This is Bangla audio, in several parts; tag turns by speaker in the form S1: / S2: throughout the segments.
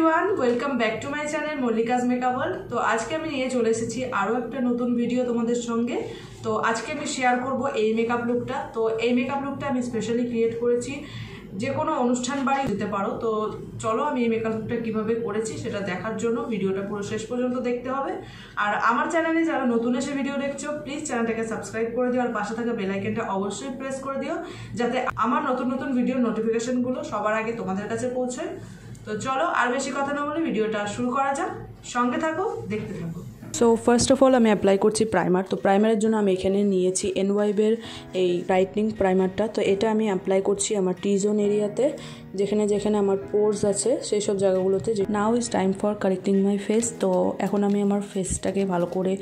S1: Everyone, welcome back to my channel Mallika's makeup world. তো আজকে আমি নিয়ে চলে এসেছি আরও একটা নতুন ভিডিও তোমাদের সঙ্গে। তো আজকে আমি শেয়ার করব এই মেকআপ লুকটা। তো এই মেকআপ লুকটা আমি স্পেশালি ক্রিয়েট করেছি, যে কোনো অনুষ্ঠান বাড়ি দিতে পারো। তো চলো আমি এই মেকআপ লুকটা কীভাবে করেছি সেটা দেখার জন্য ভিডিওটা পুরো শেষ পর্যন্ত দেখতে হবে। আর আমার চ্যানেলে যারা নতুন এসে ভিডিও দেখছো, প্লিজ চ্যানেলটাকে সাবস্ক্রাইব করে দিও আর পাশে থাকা বেল আইকনটা অবশ্যই প্রেস করে দিও, যাতে আমার নতুন নতুন ভিডিওর নোটিফিকেশনগুলো সবার আগে তোমাদের কাছে পৌঁছায়। তো চলো আর বেশি কথা না বলে ভিডিওটা শুরু করা যাক, সঙ্গে থাকো, দেখতে থাকো।
S2: সো ফার্স্ট অফ অল আমি অ্যাপ্লাই করছি প্রাইমার। তো প্রাইমারের জন্য আমি এখানে নিয়েছি এনওয়াইবের এই ব্রাইটনিং প্রাইমারটা। তো এটা আমি অ্যাপ্লাই করছি আমার টি জোন এরিয়াতে, যেখানে যেখানে আমার পোর্স আছে সেই সব জায়গাগুলোতে। নাও is time for correcting my face. তো এখন আমি আমার ফেসটাকে ভালো করে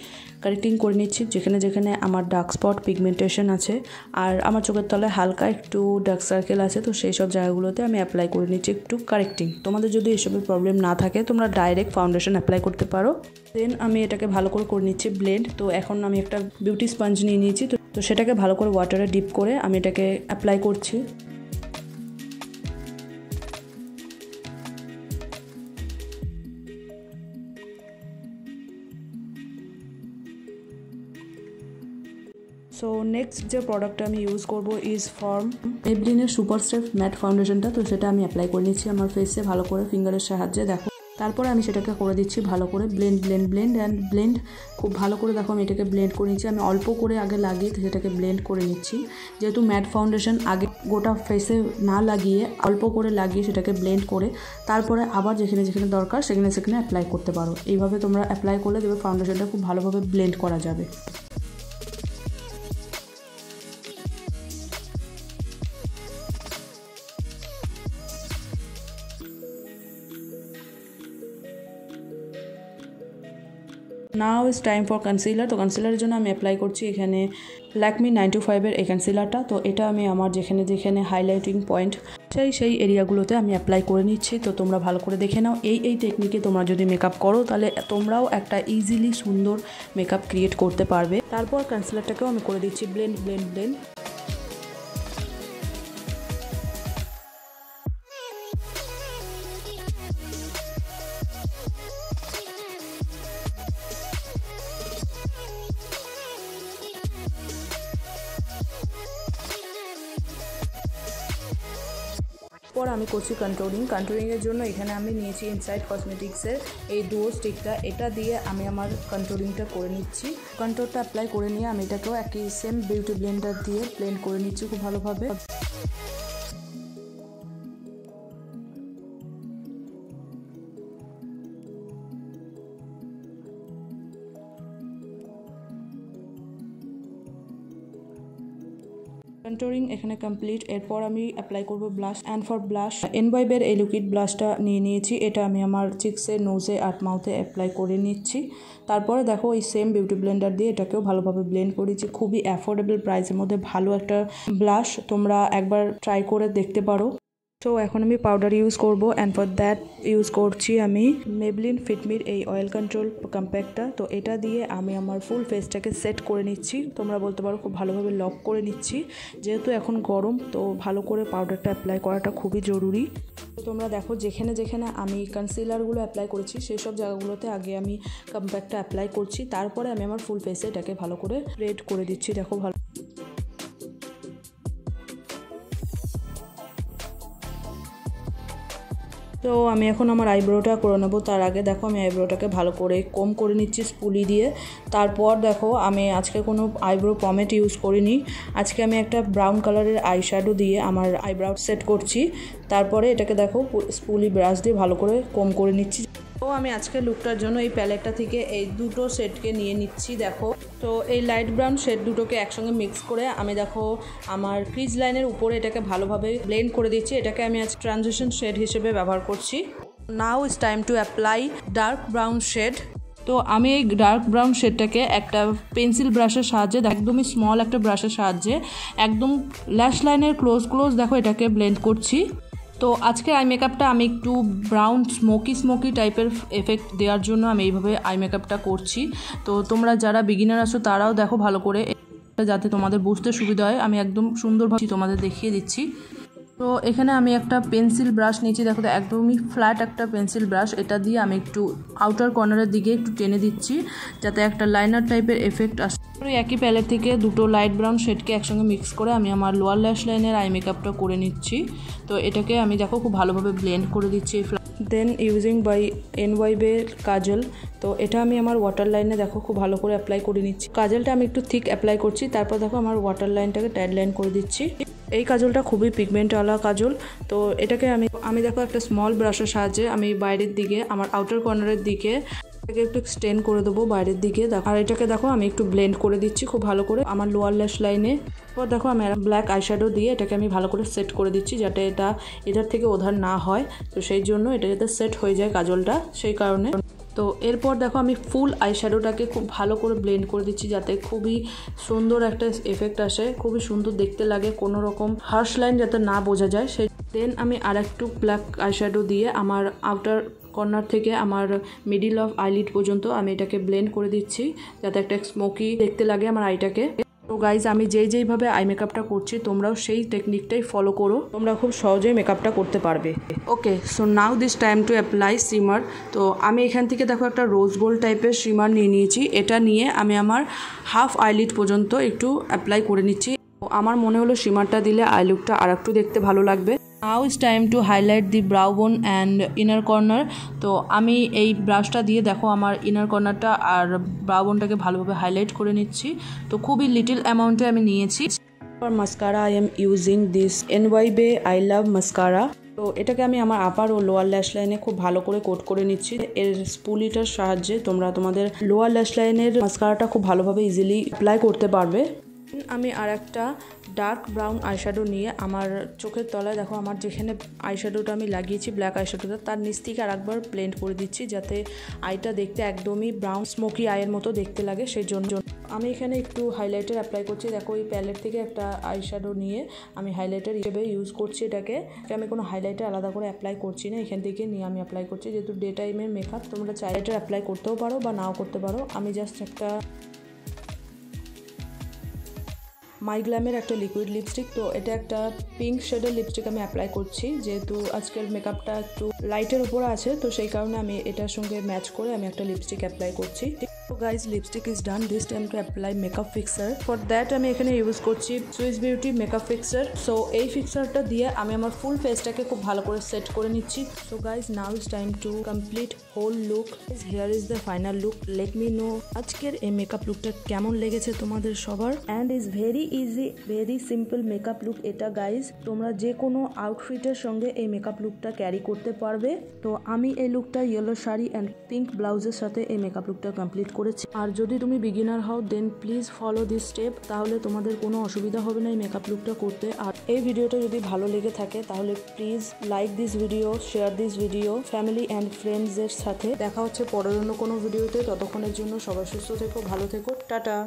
S2: কারেক্টিং করে নিচ্ছি, যেখানে যেখানে আমার ডার্ক স্পট পিগমেন্টেশন আছে আর আমার চোখের তলায় হালকা একটু ডার্ক সার্কেল আছে। তো সেই সব জায়গাগুলোতে আমি অ্যাপ্লাই করে নিচ্ছি একটু কারেক্টিং। তোমাদের যদি এসবের প্রবলেম না থাকে তোমরা ডাইরেক্ট ফাউন্ডেশন অ্যাপ্লাই করতে পারো। দেন আমি এটাকে ভালো করে নিচ্ছি ব্লেন্ড। তো এখন আমি একটা বিউটি স্পঞ্জ নিয়ে নিয়েছি, তো সেটাকে ভালো করে ওয়াটারে ডিপ করে আমি এটাকে অ্যাপ্লাই করছি। সো নেক্সট যে প্রোডাক্টটা আমি ইউজ করবো ইজ ফ্রম মেবলিনের সুপার স্টেপ ম্যাট ফাউন্ডেশনটা। তো সেটা আমি অ্যাপ্লাই করে নিচ্ছি আমার ফেসে ভালো করে ফিঙ্গারের সাহায্যে। দেখো, তারপরে আমি সেটাকে করে দিচ্ছি ভালো করে ব্লেন্ড খুব ভালো করে। দেখো আমি এটাকে ব্লেন্ড করে নিচ্ছি। আমি অল্প করে আগে লাগিয়ে সেটাকে ব্লেন্ড করে নিচ্ছি, যেহেতু ম্যাট ফাউন্ডেশন আগে গোটা ফেসে না লাগিয়ে অল্প করে লাগিয়ে সেটাকে ব্লেন্ড করে তারপরে আবার যেখানে যেখানে দরকার সেখানে সেখানে অ্যাপ্লাই করতে পারো। এইভাবে তোমরা অ্যাপ্লাই করলে দেখবে ফাউন্ডেশনটা খুব ভালোভাবে ব্লেন্ড করা যাবে। নাও ইজ টাইম ফর কনসিলার। তো কনসিলারের জন্য আমি অ্যাপ্লাই করছি এখানে ল্যাকমি 925-এর এই কনসিলারটা। তো এটা আমি আমার যেখানে যেখানে হাইলাইটিং পয়েন্ট সেই এরিয়াগুলোতে আমি অ্যাপ্লাই করে নিচ্ছি। তো তোমরা ভালো করে দেখে নাও, এই টেকনিকে তোমরা যদি মেকআপ করো তাহলে তোমরাও একটা ইজিলি সুন্দর মেকআপ ক্রিয়েট করতে পারবে। তারপর কনসিলারটাকেও আমি করে দিচ্ছি ব্লেন্ড। পর আমি করছি কন্ট্রোলিংয়ের জন্য এখানে আমি নিয়েছি ইনসাইড কসমেটিক্সের এই ডুও স্টিকটা। এটা দিয়ে আমি আমার কন্ট্রোলিংটা করে নিচ্ছি। কন্ট্রোলটা অ্যাপ্লাই করে নিয়ে আমি এটাকেও একই সেম বিউটি ব্লেন্ডার দিয়ে ব্লেন্ড করে নিচ্ছি খুব ভালোভাবে। কন্ট্রোলিং এখানে কমপ্লিট। এরপর আমি অ্যাপ্লাই করব ব্লাশ। অ্যান্ড ফর ব্লাশ এনওয়াইবের এই লিকুইড ব্লাশটা নিয়ে নিয়েছি। এটা আমি আমার চিক্সে, নোজে আর মাউথে অ্যাপ্লাই করে নিচ্ছি। তারপরে দেখো এই সেম বিউটি ব্লেন্ডার দিয়ে এটাকেও ভালোভাবে ব্লেন্ড করেছি। খুবই অ্যাফোর্ডেবল প্রাইসের মধ্যে ভালো একটা ব্লাশ, তোমরা একবার ট্রাই করে দেখতে পারো। তো এখন আমি পাউডার ইউজ করব। অ্যান্ড ফর দ্যাট ইউজ করছি আমি মেবলিন ফিটমির এই অয়েল কন্ট্রোল কম্প্যাক্টটা। তো এটা দিয়ে আমি আমার ফুল ফেসটাকে সেট করে নিচ্ছি। তোমরা বলতে পারো খুব ভালোভাবে লক করে নিচ্ছি, যেহেতু এখন গরম তো ভালো করে পাউডারটা অ্যাপ্লাই করাটা খুবই জরুরি। তো তোমরা দেখো যেখানে যেখানে আমি কনসিলারগুলো অ্যাপ্লাই করেছি সেই সব জায়গাগুলোতে আগে আমি কম্প্যাক্টটা অ্যাপ্লাই করছি, তারপরে আমি আমার ফুল ফেসে এটাকে ভালো করে স্প্রেড করে দিচ্ছি। দেখো ভালো। তো আমি এখন আমার আইব্রোটা করে নেবো। তার আগে দেখো আমি আইব্রোটাকে ভালো করে কম করে নিচ্ছি স্পুলি দিয়ে। তারপর দেখো আমি আজকে কোনো আইব্রো পমেট ইউজ করিনি। আজকে আমি একটা ব্রাউন কালারের আই শ্যাডো দিয়ে আমার আইব্রাউ সেট করছি। তারপরে এটাকে দেখো স্পুলি ব্রাশ দিয়ে ভালো করে কম করে নিচ্ছি। তো আমি আজকে লুকটার জন্য এই প্যালেটটা থেকে এই দুটো শেডকে নিয়ে নিচ্ছি। দেখো, তো এই লাইট ব্রাউন শেড দুটোকে একসঙ্গে মিক্স করে আমি দেখো আমার ক্রিজ লাইনের উপরে এটাকে ভালোভাবে ব্লেন্ড করে দিচ্ছি। এটাকে আমি আজ ট্রানজিশন শেড হিসেবে ব্যবহার করছি। Now is time to apply dark brown shade. তো আমি এই ডার্ক ব্রাউন শেডটাকে একটা পেন্সিল ব্রাশের সাহায্যে, একদমই স্মল একটা ব্রাশের সাহায্যে একদম ল্যাশ লাইনের ক্লোজ দেখো এটাকে ব্লেন্ড করছি। তো আজকে আই মেকআপটা আমি একটু ব্রাউন স্মোকি টাইপের এফেক্ট দেওয়ার জন্য আমি এইভাবে আই মেকআপটা করছি। তো তোমরা যারা বিগিনার আছো তারাও দেখো ভালো করে, যাতে তোমাদের বুঝতে সুবিধা হয়। আমি একদম সুন্দরভাবে তোমাদের দেখিয়ে দিচ্ছি। তো এখানে আমি একটা পেন্সিল ব্রাশ নিয়েছি, দেখো তো একদমই ফ্ল্যাট একটা পেন্সিল ব্রাশ, এটা দিয়ে আমি একটু আউটার কর্নারের দিকে একটু টেনে দিচ্ছি যাতে একটা লাইনার টাইপের এফেক্ট আসে। একই প্যালেট থেকে দুটো লাইট ব্রাউন শেডকে একসঙ্গে মিক্স করে আমি আমার লোয়ার ল্যাশ লাইনের আই মেকআপটা করে নিচ্ছি। তো এটাকে আমি দেখো খুব ভালোভাবে ব্লেন্ড করে দিচ্ছি। দেন ইউজিং বাই এনওয়াইবের কাজল, তো এটা আমি আমার ওয়াটার লাইনে দেখো খুব ভালো করে অ্যাপ্লাই করে নিচ্ছি। কাজলটা আমি একটু থিক অ্যাপ্লাই করছি, তারপর দেখো আমার ওয়াটার লাইনটাকে ট্যাড লাইন করে দিচ্ছি। এই কাজলটা খুবই পিগমেন্টওয়ালা কাজল। তো এটাকে আমি দেখো একটা স্মল ব্রাশের সাহায্যে আমি বাইরের দিকে আমার আউটার কর্নারের দিকে এটাকে একটু এক্সটেন্ড করে দেবো বাইরের দিকে। আর এটাকে দেখো আমি একটু ব্লেন্ড করে দিচ্ছি খুব ভালো করে আমার লোয়ার ল্যাশ লাইনে। তারপর দেখো আমি ব্ল্যাক আইশ্যাডো দিয়ে এটাকে আমি ভালো করে সেট করে দিচ্ছি যাতে এটার থেকে ওধার না হয়। তো সেই জন্য এটা যাতে সেট হয়ে যায় কাজলটা, সেই কারণে। তো এরপর দেখো আমি ফুল আইশ্যাডোটাকে খুব ভালো করে ব্লেন্ড করে দিচ্ছি যাতে খুবই সুন্দর একটা এফেক্ট আসে, খুবই সুন্দর দেখতে লাগে, কোনো রকম হার্শ লাইন যাতে না বোঝা যায়। সেই দেন আমি আর একটু ব্ল্যাক আইশ্যাডো দিয়ে আমার আউটার কর্নার থেকে আমার মিডিল অফ আইলিড পর্যন্ত আমি এটাকে ব্লেন্ড করে দিচ্ছি যাতে একটা স্মোকি দেখতে লাগে আমার আইটাকে। তো গাইজ আমি যেইভাবে আই মেকআপটা করছি তোমরাও সেই টেকনিকটাই ফলো করো, তোমরা খুব সহজেই মেকআপটা করতে পারবে। Okay, so now this time to apply shimmer. তো আমি এখান থেকে দেখো একটা রোজ গোল্ড টাইপের শিমার নিয়ে নিয়েছি, এটা নিয়ে আমি আমার হাফ আইলিড পর্যন্ত একটু অ্যাপ্লাই করে নিচ্ছি। আমার মনে হলো শিমারটা দিলে আই লুকটা আর একটু দেখতে ভালো লাগবে। নাও is time to highlight the brow বোন অ্যান্ড ইনার কর্নার। তো আমি এই ব্রাশটা দিয়ে দেখো আমার ইনার কর্নারটা আর ব্রাউ বোনটাকে ভালোভাবে হাইলাইট করে নিচ্ছি। তো খুবই লিটিল অ্যামাউন্টে আমি নিয়েছি। For mascara I am using this এনওয়াইবে আই লাভ মাস্কারা। তো এটাকে আমি আমার আপার ও লোয়ার ল্যাশ লাইনে খুব ভালো করে কোট করে নিচ্ছি। এর স্পুলিটার সাহায্যে তোমরা তোমাদের লোয়ার ল্যাশ লাইনের মাস্কারাটা খুব ভালোভাবে ইজিলি অ্যাপ্লাই করতে পারবে। আমি আর একটা ডার্ক ব্রাউন আইশ্যাডো নিয়ে আমার চোখের তলায় দেখো আমার যেখানে আইশ্যাডোটা আমি লাগিয়েছি ব্ল্যাক আইশ্যাডোটা তার নিচ থেকে আর একবার ব্লেন্ড করে দিচ্ছি যাতে আইটা দেখতে একদমই ব্রাউন স্মোকি আইয়ের মতো দেখতে লাগে। সেই জন্য আমি এখানে একটু হাইলাইটার অ্যাপ্লাই করছি। দেখো এই প্যালেট থেকে একটা আইশ্যাডো নিয়ে আমি হাইলাইটার হিসেবে ইউজ করছি এটাকে। আমি কোনো হাইলাইটার আলাদা করে অ্যাপ্লাই করছি না, এখান থেকে নিয়ে আমি অ্যাপ্লাই করছি। যেহেতু ডে টাইমের মেকআপ তোমরা হাইলাইটার অ্যাপ্লাই করতেও পারো বা নাও করতে পারো। আমি জাস্ট একটা মাই গ্ল্যামের একটা লিকুইড লিপস্টিক, তো এটা একটা পিঙ্ক শেডের লিপস্টিক আমি অ্যাপ্লাই করছি। যেহেতু আজকের মেকআপটা একটু লাইটের উপরে আছে তো সেই কারণে আমি এটার সঙ্গে ম্যাচ করে আমি একটা লিপস্টিক অ্যাপ্লাই করছি। তো guys lipstick is done, this time to apply makeup fixer. For that আমি এখানে ইউজ করছি Swiss beauty makeup fixer. So এই ফিক্সারটা দিয়ে আমি আমার ফুল ফেসটাকে খুব ভালো করে সেট করে নিচ্ছি। So guys now is time to complete whole look. Here is the final look, let me know আজকের এই মেকআপ লুকটা কেমন লেগেছে তোমাদের সবার। And is very easy, very simple makeup look এটা গাইজ। তোমরা যে কোনো আউটফিটের সঙ্গে এই মেকআপ লুকটা ক্যারি করতে পারবে। তো আমি এই লুকটা ইয়েলো শাড়ি অ্যান্ড পিঙ্ক ব্লাউজের সাথে এই মেকআপ লুকটা কমপ্লিট করেছি। আর যদি তুমি বিগিনার হও দেন প্লিজ ফলো দিস স্টেপ, তাহলে তোমাদের কোনো অসুবিধা হবে না এই মেকআপ লুকটা করতে। আর এই ভিডিওটা যদি ভালো লেগে থাকে তাহলে please like this video, share this video family and ফ্রেন্ডসদের সাথে। দেখা হচ্ছে পরের অন্য কোনো ভিডিওতে, ততক্ষণের জন্য সবাই সুস্থ থেকো, ভালো থেকো, টাটা।